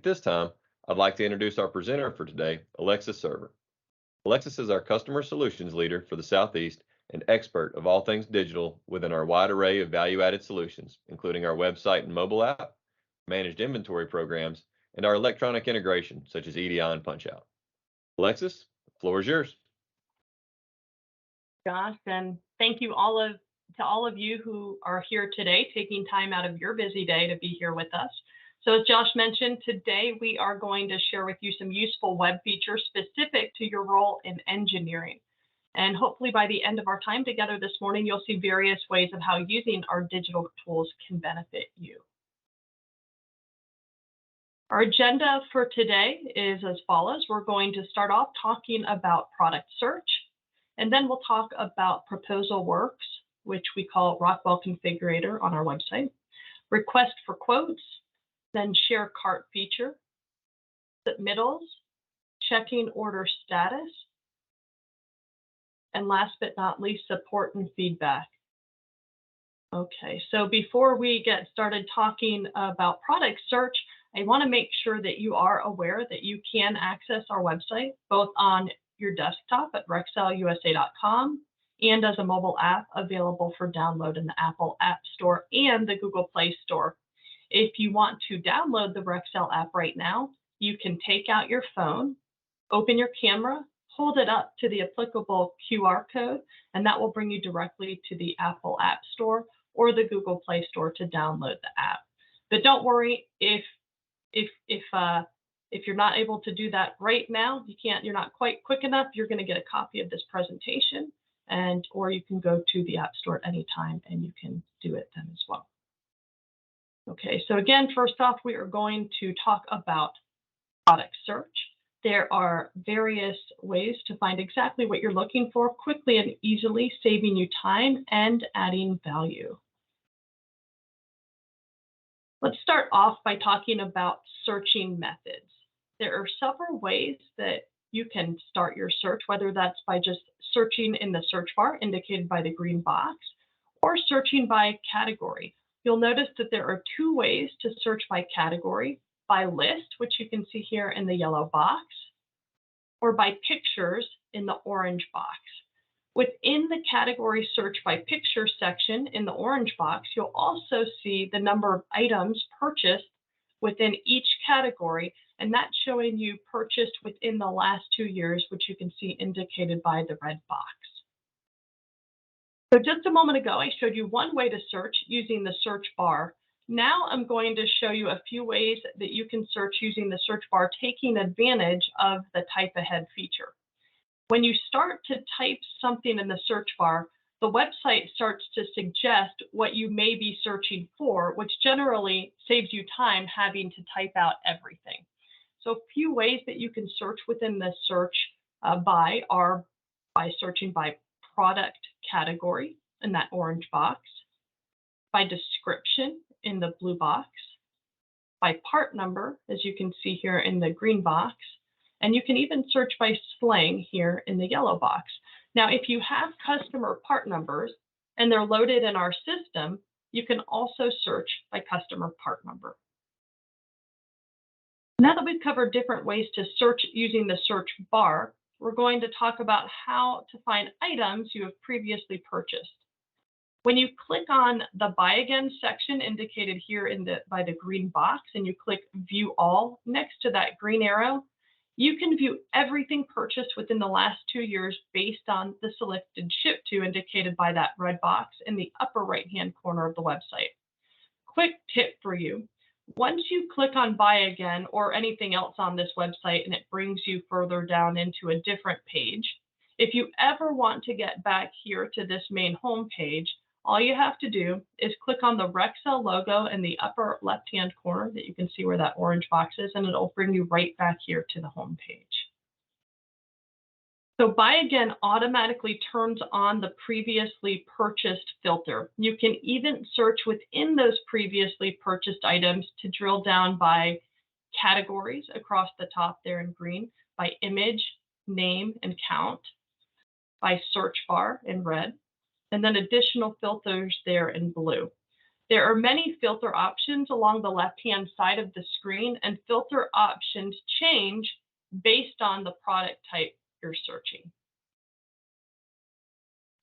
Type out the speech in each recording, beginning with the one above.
this time, I'd like to introduce our presenter for today, Alexis Server. Alexis is our customer solutions leader for the Southeast and expert of all things digital within our wide array of value-added solutions, including our website and mobile app, managed inventory programs, and our electronic integration, such as EDI and PunchOut. Alexis, the floor is yours. Josh, and thank you to all of you who are here today, taking time out of your busy day to be here with us. So as Josh mentioned, today we are going to share with you some useful web features specific to your role in engineering. And hopefully by the end of our time together this morning, you'll see various ways of how using our digital tools can benefit you. Our agenda for today is as follows. We're going to start off talking about product search, and then we'll talk about Proposal Works, which we call Rockwell Configurator on our website, request for quotes, then share cart feature, submittals, checking order status, and last but not least, support and feedback. Okay, so before we get started talking about product search, I want to make sure that you are aware that you can access our website both on your desktop at rexelusa.com and as a mobile app available for download in the Apple App Store and the Google Play Store. If you want to download the Rexel app right now, you can take out your phone, open your camera, hold it up to the applicable QR code, and that will bring you directly to the Apple App Store or the Google Play Store to download the app. But don't worry if you're not able to do that right now, you're not quite quick enough, you're going to get a copy of this presentation, or you can go to the App Store at any time and you can do it then as well. Okay, so again, first off, we are going to talk about product search. There are various ways to find exactly what you're looking for quickly and easily, saving you time and adding value. Let's start off by talking about searching methods. There are several ways that you can start your search, whether that's by just searching in the search bar indicated by the green box or searching by category. You'll notice that there are two ways to search by category: by list, which you can see here in the yellow box, or by pictures in the orange box. Within the category search by picture section in the orange box, you'll also see the number of items purchased within each category, and that's showing you purchased within the last 2 years, which you can see indicated by the red box. So just a moment ago, I showed you one way to search using the search bar. Now I'm going to show you a few ways that you can search using the search bar, taking advantage of the type ahead feature. When you start to type something in the search bar, the website starts to suggest what you may be searching for, which generally saves you time having to type out everything. So a few ways that you can search within the search by are by searching by product category in that orange box, by description in the blue box, by part number, as you can see here in the green box, and you can even search by slang here in the yellow box. Now, if you have customer part numbers and they're loaded in our system, you can also search by customer part number. Now that we've covered different ways to search using the search bar, we're going to talk about how to find items you have previously purchased. When you click on the Buy Again section indicated here by the green box, and you click View All next to that green arrow, you can view everything purchased within the last 2 years based on the selected ship to indicated by that red box in the upper right-hand corner of the website. Quick tip for you. Once you click on Buy Again or anything else on this website and it brings you further down into a different page, if you ever want to get back here to this main home page, all you have to do is click on the Rexel logo in the upper left-hand corner that you can see where that orange box is, and it'll bring you right back here to the home page. So Buy Again automatically turns on the previously purchased filter. You can even search within those previously purchased items to drill down by categories across the top there in green, by image, name, and count, by search bar in red, and then additional filters there in blue. There are many filter options along the left-hand side of the screen, and filter options change based on the product type you're searching.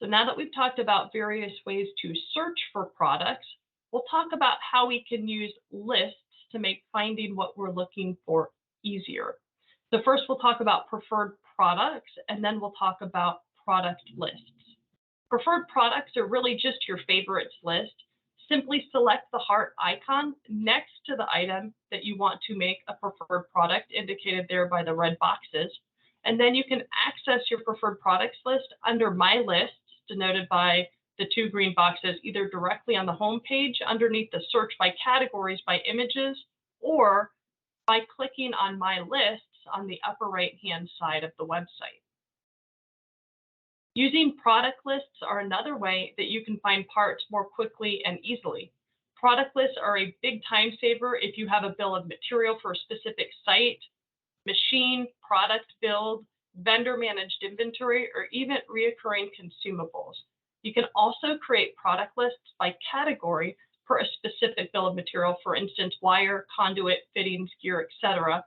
So now that we've talked about various ways to search for products, we'll talk about how we can use lists to make finding what we're looking for easier. So first we'll talk about preferred products, and then we'll talk about product lists. Preferred products are really just your favorites list. Simply select the heart icon next to the item that you want to make a preferred product, indicated there by the red boxes. And then you can access your preferred products list under My Lists, denoted by the two green boxes, either directly on the home page underneath the search by categories by images, or by clicking on My Lists on the upper right-hand side of the website. Using product lists are another way that you can find parts more quickly and easily. Product lists are a big time saver if you have a bill of material for a specific site, machine, product build, vendor managed inventory, or even reoccurring consumables. You can also create product lists by category for a specific bill of material, for instance, wire, conduit, fittings, gear, etc.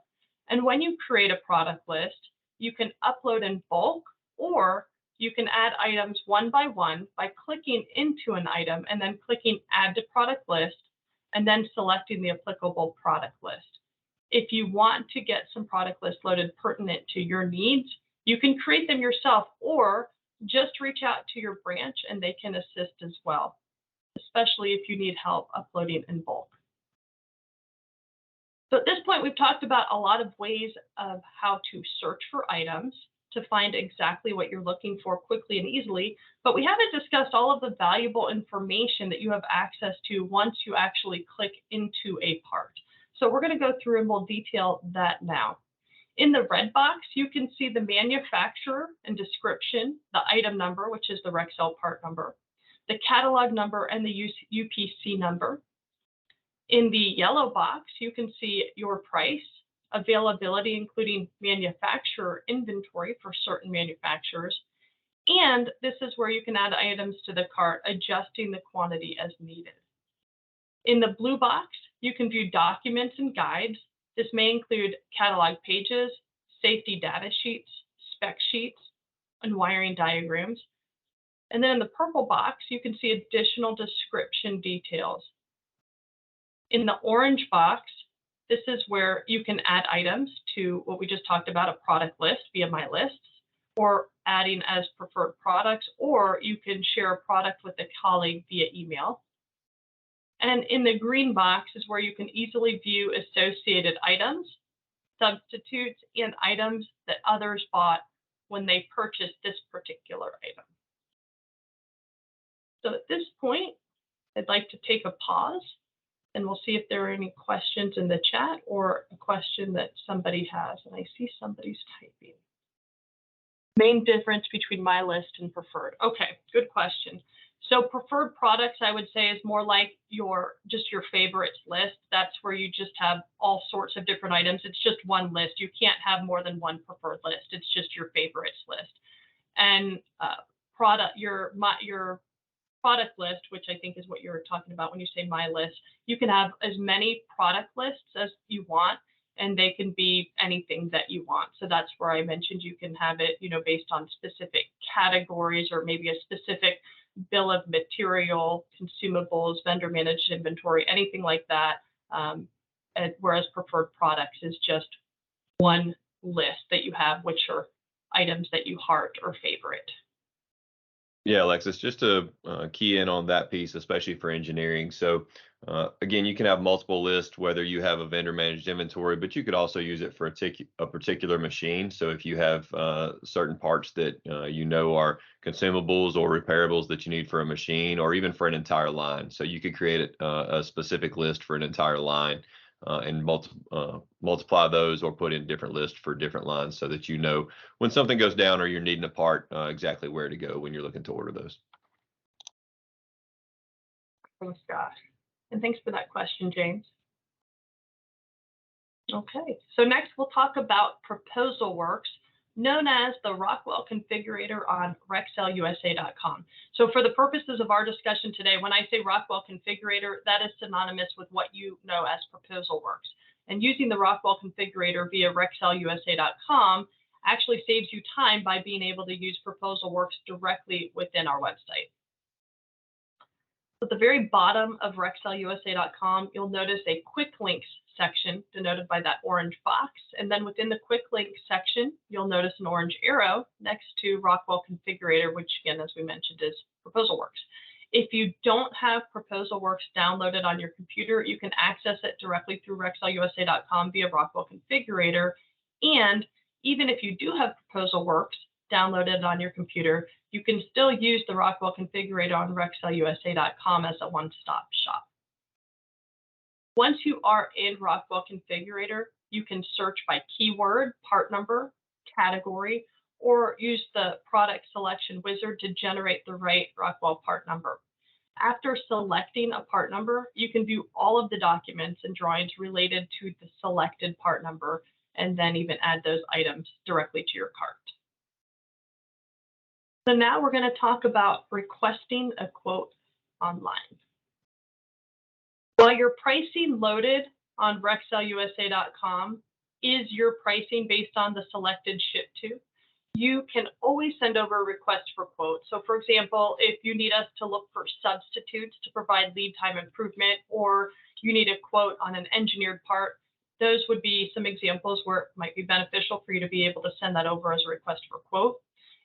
And when you create a product list, you can upload in bulk, or you can add items one by clicking into an item and then clicking Add to Product List, and then selecting the applicable product list. If you want to get some product lists loaded pertinent to your needs, you can create them yourself, or just reach out to your branch and they can assist as well, especially if you need help uploading in bulk. So at this point, we've talked about a lot of ways of how to search for items to find exactly what you're looking for quickly and easily, but we haven't discussed all of the valuable information that you have access to once you actually click into a part. So we're going to go through and we'll detail that now. In the red box, you can see the manufacturer and description, the item number, which is the Rexel part number, the catalog number, and the UPC number. In the yellow box, you can see your price, availability, including manufacturer inventory for certain manufacturers, and this is where you can add items to the cart, adjusting the quantity as needed. In the blue box, you can view documents and guides. This may include catalog pages, safety data sheets, spec sheets, and wiring diagrams. And then in the purple box, you can see additional description details. In the orange box, this is where you can add items to what we just talked about, a product list via My Lists, or adding as preferred products, or you can share a product with a colleague via email. And in the green box is where you can easily view associated items, substitutes, and items that others bought when they purchased this particular item. So at this point, I'd like to take a pause, and we'll see if there are any questions in the chat or a question that somebody has. And I see somebody's typing. Main difference between My List and preferred. Okay, good question. So preferred products, I would say, is more like just your favorites list. That's where you just have all sorts of different items. It's just one list. You can't have more than one preferred list. It's just your favorites list. And your product list, which I think is what you're talking about when you say My List, you can have as many product lists as you want, and they can be anything that you want. So that's where I mentioned you can have it, based on specific categories, or maybe a specific bill of material, consumables, vendor managed inventory, anything like that. Whereas preferred products is just one list that you have, which are items that you heart or favorite. Yeah, Alexis, just to key in on that piece, especially for engineering. So again, you can have multiple lists, whether you have a vendor managed inventory, but you could also use it for a particular machine. So if you have certain parts that are consumables or repairables that you need for a machine, or even for an entire line. So you could create a specific list for an entire line and multiply those, or put in different lists for different lines, so that when something goes down or you're needing a part, exactly where to go when you're looking to order those. Thanks, Josh. And thanks for that question, James. Okay, so next we'll talk about proposal works. known as the Rockwell Configurator on rexelusa.com. So for the purposes of our discussion today, when I say Rockwell Configurator, that is synonymous with what you know as ProposalWorks. And using the Rockwell Configurator via rexelusa.com actually saves you time by being able to use ProposalWorks directly within our website. At the very bottom of rexelusa.com, you'll notice a quick links section denoted by that orange box. And then within the quick links section, you'll notice an orange arrow next to Rockwell Configurator, which again, as we mentioned, is ProposalWorks. If you don't have ProposalWorks downloaded on your computer, you can access it directly through rexelusa.com via Rockwell Configurator. And even if you do have ProposalWorks downloaded on your computer, you can still use the Rockwell Configurator on rexelusa.com as a one-stop shop. Once you are in Rockwell Configurator, you can search by keyword, part number, category, or use the product selection wizard to generate the right Rockwell part number. After selecting a part number, you can view all of the documents and drawings related to the selected part number, and then even add those items directly to your cart. So now we're going to talk about requesting a quote online. While your pricing loaded on rexelusa.com is your pricing based on the selected ship to, you can always send over a request for quote. So for example, if you need us to look for substitutes to provide lead time improvement, or you need a quote on an engineered part, those would be some examples where it might be beneficial for you to be able to send that over as a request for quote.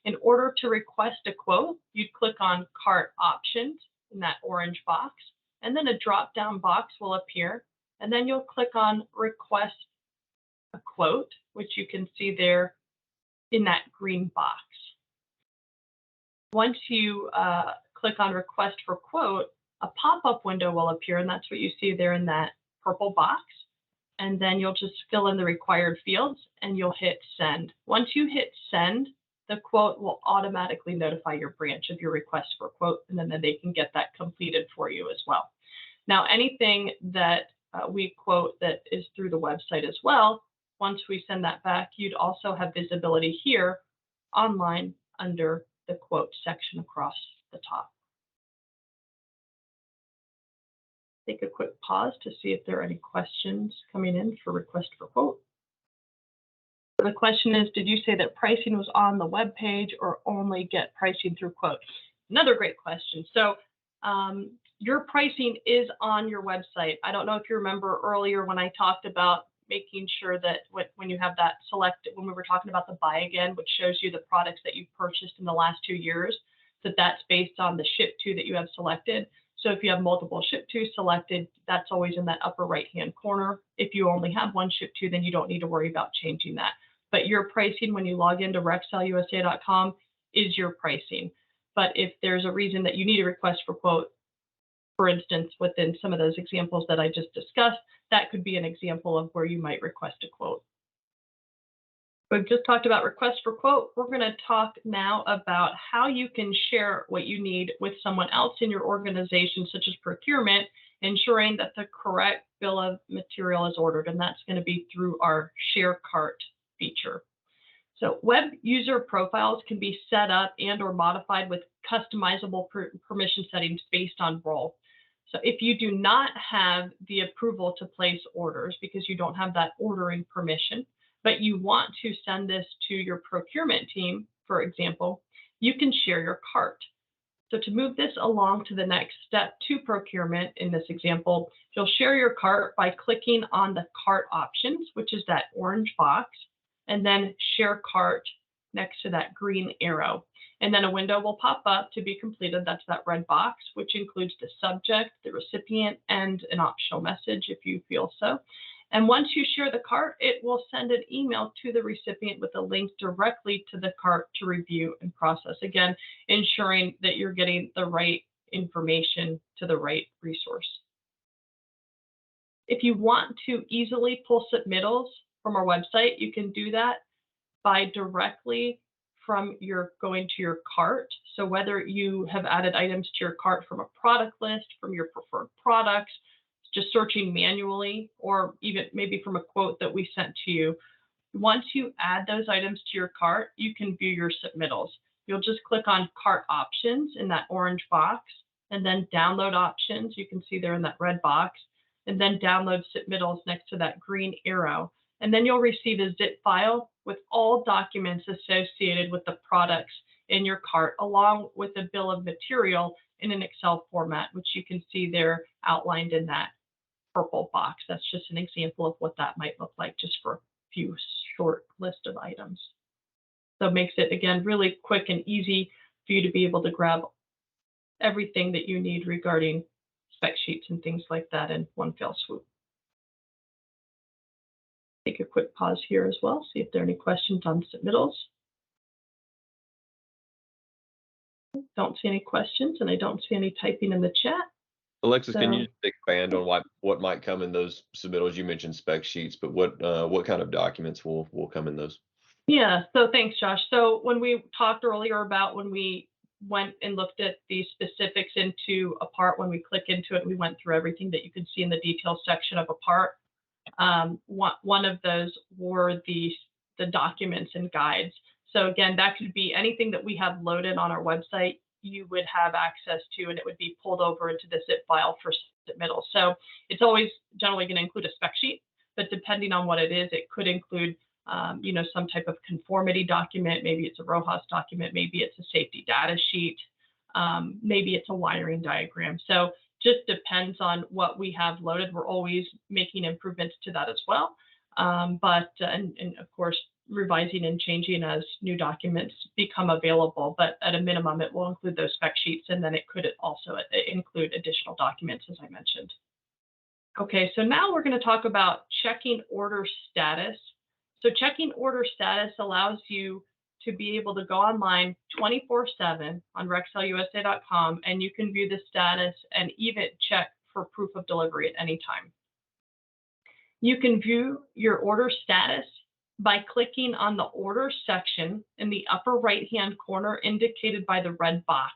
In order to request a quote, you'd click on Cart Options in that orange box, and then a drop-down box will appear, and then you'll click on Request a Quote, which you can see there in that green box. Once you click on Request for Quote, a pop-up window will appear, and that's what you see there in that purple box. And then you'll just fill in the required fields, and you'll hit Send. Once you hit Send, the quote will automatically notify your branch of your request for quote, and then they can get that completed for you as well. Now, anything that we quote that is through the website as well, once we send that back, you'd also have visibility here online under the quote section across the top. Take a quick pause to see if there are any questions coming in for request for quote. The question is, did you say that pricing was on the web page or only get pricing through quote? Another great question. So your pricing is on your website. I don't know if you remember earlier when I talked about making sure that when you have that selected, when we were talking about the buy again, which shows you the products that you've purchased in the last 2 years, that's based on the ship to that you have selected. So if you have multiple ship to selected, that's always in that upper right-hand corner. If you only have one ship to, then you don't need to worry about changing that. But your pricing when you log into rexelusa.com is your pricing. But if there's a reason that you need a request for quote, for instance, within some of those examples that I just discussed, that could be an example of where you might request a quote. We've just talked about request for quote. We're going to talk now about how you can share what you need with someone else in your organization, such as procurement, ensuring that the correct bill of material is ordered. And that's going to be through our Share Cart feature. So web user profiles can be set up and or modified with customizable permission settings based on role. So if you do not have the approval to place orders because you don't have that ordering permission, but you want to send this to your procurement team, for example, you can share your cart. So to move this along to the next step to procurement, in this example, you'll share your cart by clicking on the cart options, which is that orange box, and then share cart next to that green arrow. And then a window will pop up to be completed. That's that red box, which includes the subject, the recipient, and an optional message if you feel so. And once you share the cart, it will send an email to the recipient with a link directly to the cart to review and process. Again, ensuring that you're getting the right information to the right resource. If you want to easily pull submittals from our website, you can do that by directly from going to your cart. So whether you have added items to your cart from a product list, from your preferred products, just searching manually, or even maybe from a quote that we sent to you, Once you add those items to your cart, you can view your submittals. You'll just click on Cart Options in that orange box, and then Download Options. You can see they're in that red box, and then Download Submittals next to that green arrow. And then you'll receive a zip file with all documents associated with the products in your cart, along with a bill of material in an Excel format, which you can see there outlined in that purple box. That's just an example of what that might look like just for a few short list of items. So it makes it, again, really quick and easy for you to be able to grab everything that you need regarding spec sheets and things like that in one fell swoop. Take a quick pause here as well, see if there are any questions on submittals. Don't see any questions, and I don't see any typing in the chat. Alexis, can you So, just expand on what might come in those submittals? You mentioned spec sheets, but what kind of documents will come in those? yeah, so thanks, Josh. So when we talked earlier about when we went and looked at the specifics into a part, when we click into it, we went through everything that you can see in the details section of a part. One of those were the documents and guides. So again, that could be anything that we have loaded on our website, you would have access to, and it would be pulled over into the zip file for submittal. So it's always generally going to include a spec sheet, but depending on what it is, it could include some type of conformity document. Maybe it's a RoHS document, maybe it's a safety data sheet, maybe it's a wiring diagram. So just depends on what we have loaded. We're always making improvements to that as well. And of course, revising and changing as new documents become available. But at a minimum, it will include those spec sheets, and then it could also include additional documents, as I mentioned. Okay, so now we're going to talk about checking order status. So checking order status allows you to be able to go online 24/7 on rexelusa.com, and you can view the status and even check for proof of delivery at any time. You can view your order status by clicking on the order section in the upper right-hand corner indicated by the red box.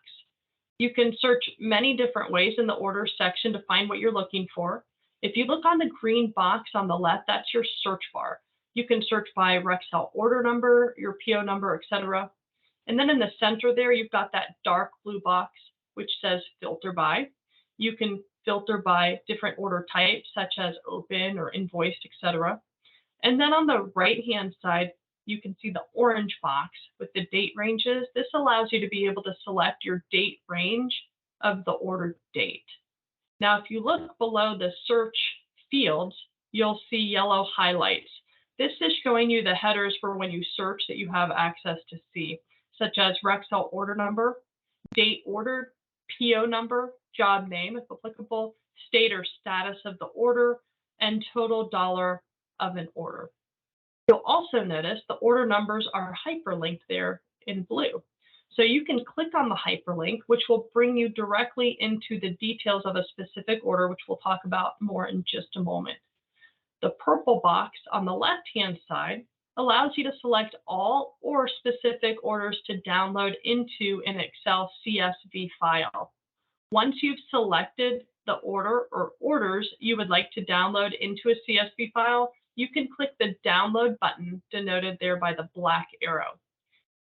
You can search many different ways in the order section to find what you're looking for. If you look on the green box on the left, that's your search bar. You can search by Rexel order number, your PO number, etc. And then in the center there, you've got that dark blue box, which says filter by. You can filter by different order types, such as open or invoiced, etc. And then on the right-hand side, you can see the orange box with the date ranges. This allows you to be able to select your date range of the order date. Now, if you look below the search fields, you'll see yellow highlights. This is showing you the headers for when you search that you have access to see, such as Rexel order number, date ordered, PO number, job name, if applicable, state or status of the order, and total dollar of an order. You'll also notice the order numbers are hyperlinked there in blue. So you can click on the hyperlink, which will bring you directly into the details of a specific order, which we'll talk about more in just a moment. The purple box on the left-hand side allows you to select all or specific orders to download into an Excel CSV file. Once you've selected the order or orders you would like to download into a CSV file, you can click the download button denoted there by the black arrow.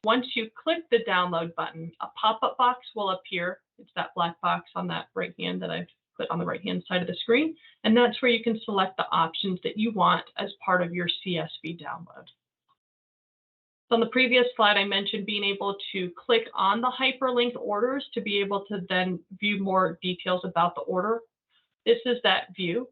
Once you click the download button, a pop-up box will appear. It's that black box on that right hand that I've put on the right-hand side of the screen. And that's where you can select the options that you want as part of your CSV download. So on the previous slide, I mentioned being able to click on the hyperlinked orders to be able to then view more details about the order. This is that view,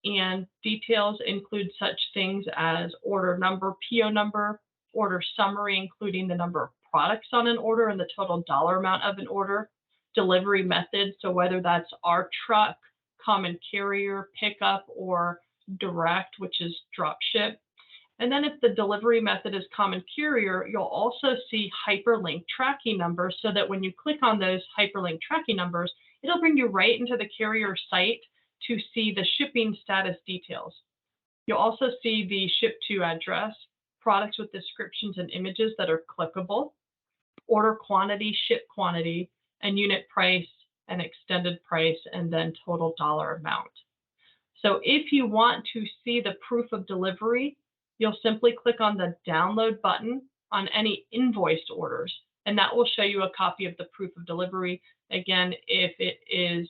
and details include such things as order number, PO number, order summary, including the number of products on an order and the total dollar amount of an order, delivery method, so whether that's our truck, common carrier, pickup, or direct, which is drop ship. And then if the delivery method is common carrier, you'll also see hyperlink tracking numbers, so that when you click on those hyperlink tracking numbers, it'll bring you right into the carrier site to see the shipping status details. You'll also see the ship to address, products with descriptions and images that are clickable, order quantity, ship quantity, and unit price and extended price, and then total dollar amount. So if you want to see the proof of delivery You'll simply click on the download button on any invoiced orders, and that will show you a copy of the proof of delivery. Again, if it is,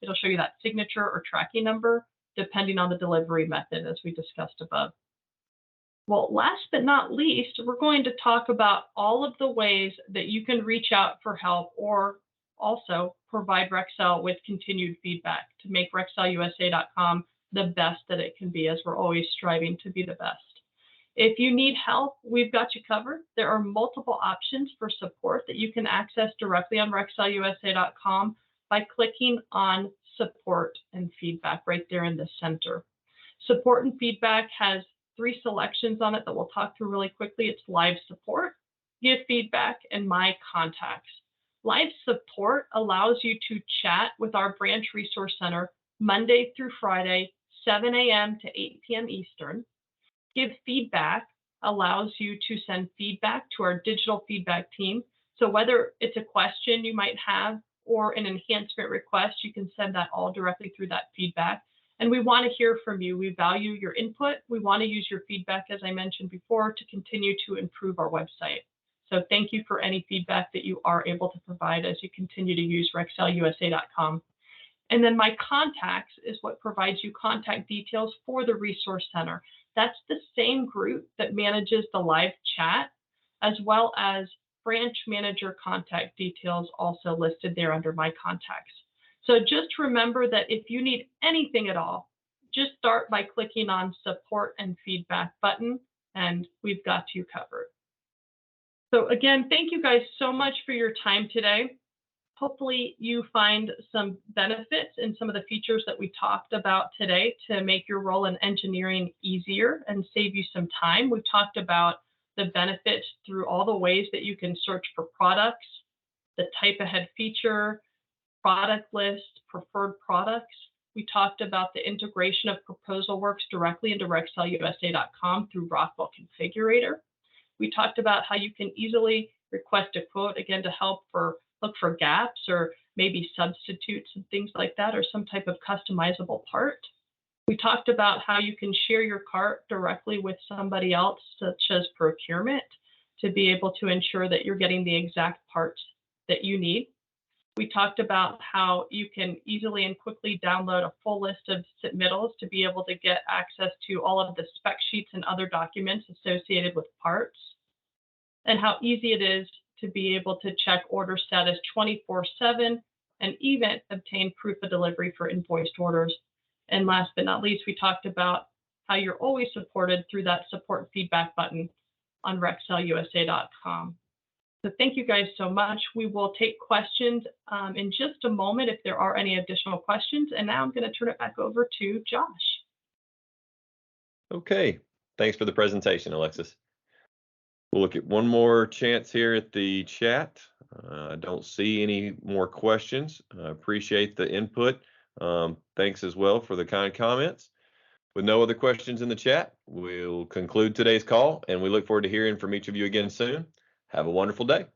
it'll show you that signature or tracking number, depending on the delivery method, as we discussed above. Well, last but not least, we're going to talk about all of the ways that you can reach out for help or also provide Rexel with continued feedback to make RexelUSA.com the best that it can be, as we're always striving to be the best. If you need help, we've got you covered. There are multiple options for support that you can access directly on RexelUSA.com by clicking on support and feedback right there in the center. Support and feedback has 3 selections on it that we'll talk through really quickly. It's live support, give feedback, and my contacts. Live support allows you to chat with our branch resource center Monday through Friday, 7 a.m. to 8 p.m. Eastern. Give feedback allows you to send feedback to our digital feedback team. So whether it's a question you might have or an enhancement request, you can send that all directly through that feedback. And we want to hear from you. We value your input. We want to use your feedback, as I mentioned before, to continue to improve our website. So thank you for any feedback that you are able to provide as you continue to use RexelUSA.com. And then my contacts is what provides you contact details for the resource center. That's the same group that manages the live chat, as well as branch manager contact details also listed there under my contacts. So just remember that if you need anything at all, just start by clicking on support and feedback button, and we've got you covered. So again, thank you guys so much for your time today. Hopefully you find some benefits in some of the features that we talked about today to make your role in engineering easier and save you some time. We talked about the benefits through all the ways that you can search for products, the type ahead feature, product list, preferred products. We talked about the integration of Proposal Works directly into RexelUSA.com through Rockwell Configurator. We talked about how you can easily request a quote, again, to help look for gaps or maybe substitutes and things like that, or some type of customizable part. We talked about how you can share your cart directly with somebody else, such as procurement, to be able to ensure that you're getting the exact parts that you need. We talked about how you can easily and quickly download a full list of submittals to be able to get access to all of the spec sheets and other documents associated with parts, and how easy it is to be able to check order status 24/7 and even obtain proof of delivery for invoiced orders. And last but not least, we talked about how you're always supported through that support feedback button on RexelUSA.com. So thank you guys so much. We will take questions in just a moment if there are any additional questions. And now I'm going to turn it back over to Josh. Okay, thanks for the presentation, Alexis. We'll look at one more chance here at the chat. I don't see any more questions. I appreciate the input. Thanks as well for the kind comments. With no other questions in the chat, we'll conclude today's call, and we look forward to hearing from each of you again soon. Have a wonderful day.